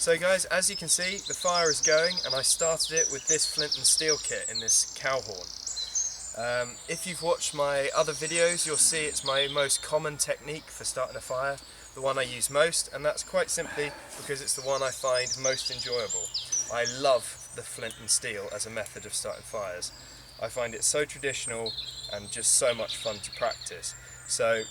So guys, as you can see, the fire is going, and I started it with this flint and steel kit in this cow horn. If you've watched my other videos, you'll see it's my most common technique for starting a fire, the one I use most, and that's quite simply because it's the one I find most enjoyable. I love the flint and steel as a method of starting fires. I find it so traditional and just so much fun to practice. So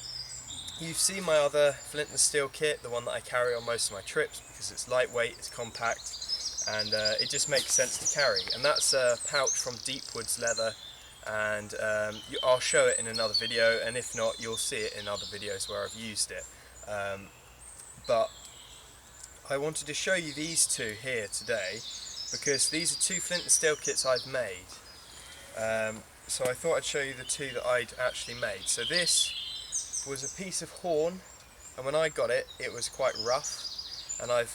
you've seen my other flint and steel kit, the one that I carry on most of my trips, because it's lightweight, it's compact, and it just makes sense to carry. And that's a pouch from Deepwood's leather, and I'll show it in another video, and if not, you'll see it in other videos where I've used it. But I wanted to show you these two here today, because these are two flint and steel kits I've made. So I thought I'd show you the two that I'd actually made. So this was a piece of horn, and when I got it, it was quite rough, and I've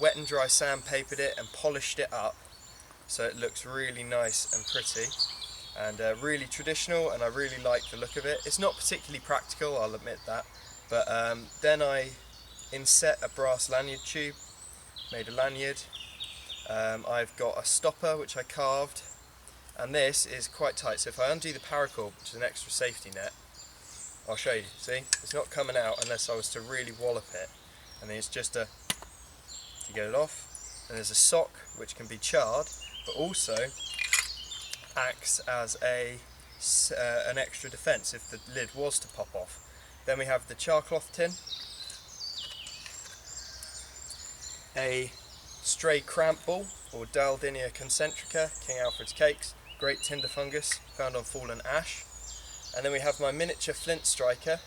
wet and dry sandpapered it and polished it up so it looks really nice and pretty and really traditional, and I really like the look of it. It's not particularly practical, I'll admit that, but then I inset a brass lanyard tube, made a lanyard. I've got a stopper which I carved, and this is quite tight, so if I undo the paracord, which is an extra safety net, I'll show you, see, it's not coming out unless I was to really wallop it, and then it's just to get it off. And there's a sock which can be charred, but also acts as an extra defence if the lid was to pop off. Then we have the char cloth tin, a stray cramp ball, or Daldinia concentrica, King Alfred's cakes, great tinder fungus found on fallen ash. And then we have my miniature flint striker,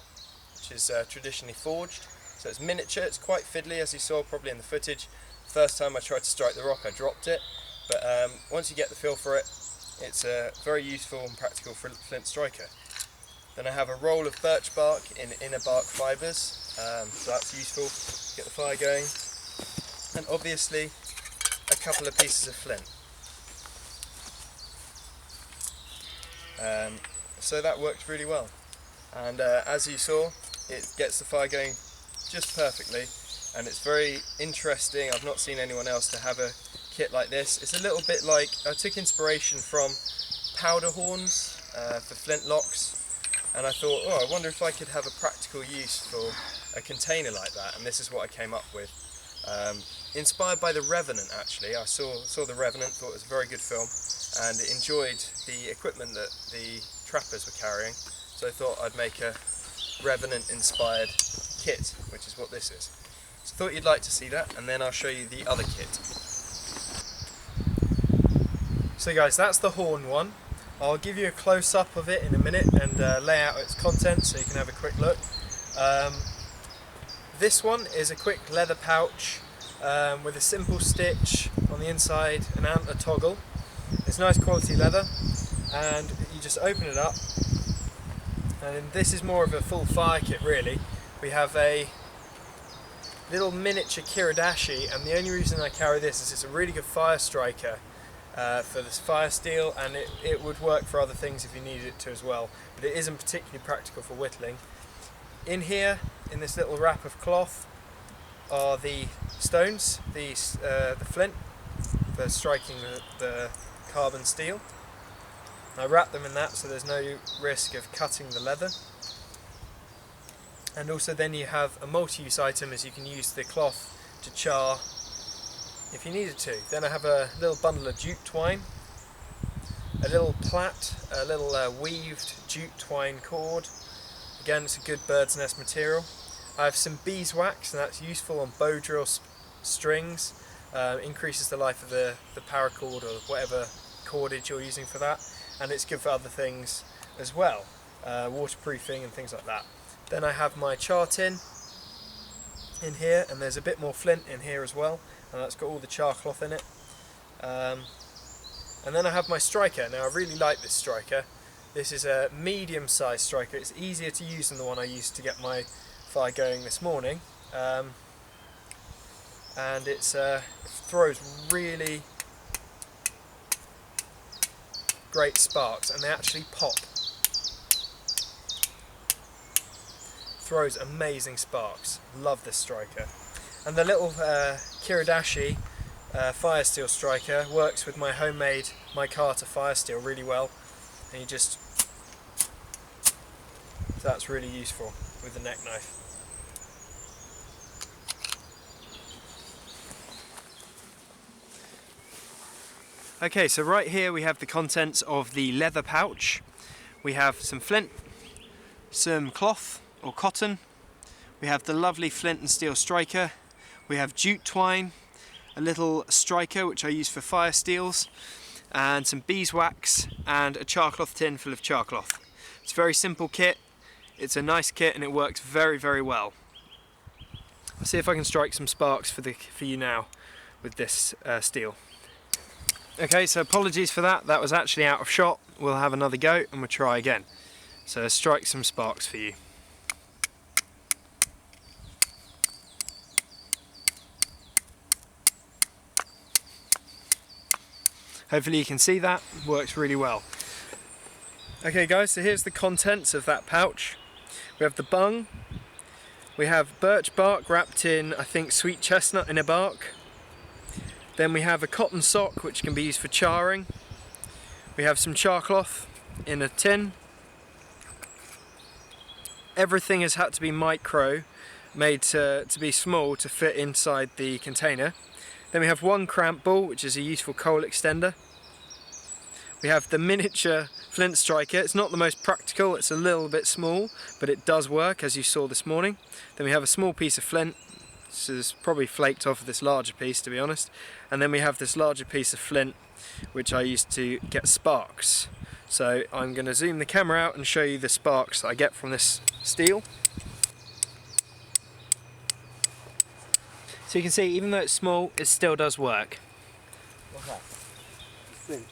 which is traditionally forged. So it's miniature, it's quite fiddly, as you saw probably in the footage. First time I tried to strike the rock, I dropped it. But once you get the feel for it, it's a very useful and practical flint striker. Then I have a roll of birch bark in inner bark fibres, so that's useful to get the fire going. And obviously a couple of pieces of flint. So that worked really well, and as you saw, it gets the fire going just perfectly, and it's very interesting. I've not seen anyone else to have a kit like this. It's a little bit like, I took inspiration from Powderhorns for flintlocks, and I thought, oh, I wonder if I could have a practical use for a container like that, and this is what I came up with. Inspired by the Revenant, actually. I saw the Revenant, thought it was a very good film, and enjoyed the equipment that the trappers were carrying, so I thought I'd make a Revenant inspired kit, which is what this is. So I thought you'd like to see that, and then I'll show you the other kit. So guys, that's the horn one. I'll give you a close-up of it in a minute and lay out its contents so you can have a quick look. This one is a quick leather pouch with a simple stitch on the inside, an antler toggle. It's nice quality leather, and you just open it up, and this is more of a full fire kit really. We have a little miniature kiridashi, and the only reason I carry this is it's a really good fire striker for this fire steel, and it would work for other things if you needed it to as well, but it isn't particularly practical for whittling. In here, in this little wrap of cloth, are the stones, the flint for striking the carbon steel. I wrap them in that so there's no risk of cutting the leather. And also then you have a multi-use item, as you can use the cloth to char if you needed to. Then I have a little bundle of jute twine, a little plait, a little weaved jute twine cord. Again, it's a good bird's nest material. I have some beeswax, and that's useful on bow drill strings. Increases the life of the paracord or whatever cordage you're using for that, and it's good for other things as well, waterproofing and things like that. Then I have my char tin in here, and there's a bit more flint in here as well, and that's got all the char cloth in it. And then I have my striker. Now I really like this striker. This is a medium-sized striker. It's easier to use than the one I used to get my fire going this morning. And it throws really great sparks, and they actually pop. Throws amazing sparks. Love this striker. And the little Kiradashi fire steel striker works with my homemade micarta fire steel really well, and you just, so that's really useful with the neck knife. Okay, so right here we have the contents of the leather pouch. We have some flint, some cloth or cotton, we have the lovely flint and steel striker, we have jute twine, a little striker which I use for fire steels, and some beeswax and a charcloth tin full of charcloth. It's a very simple kit, it's a nice kit, and it works very, very well. I'll see if I can strike some sparks for you now with this steel. Okay, so apologies for that, that was actually out of shot. We'll have another go and we'll try again. So let's strike some sparks for you. Hopefully you can see that, works really well. Okay guys, so here's the contents of that pouch. We have the bung, we have birch bark wrapped in, I think, sweet chestnut in a bark. Then we have a cotton sock which can be used for charring. We have some charcloth in a tin. Everything has had to be micro, made to be small to fit inside the container. Then we have one cramp ball, which is a useful coal extender. We have the miniature flint striker. It's not the most practical, it's a little bit small, but it does work, as you saw this morning. Then we have a small piece of flint. This is probably flaked off of this larger piece, to be honest. And then we have this larger piece of flint, which I used to get sparks. So I'm going to zoom the camera out and show you the sparks that I get from this steel. So you can see, even though it's small, it still does work. What's that? Flint.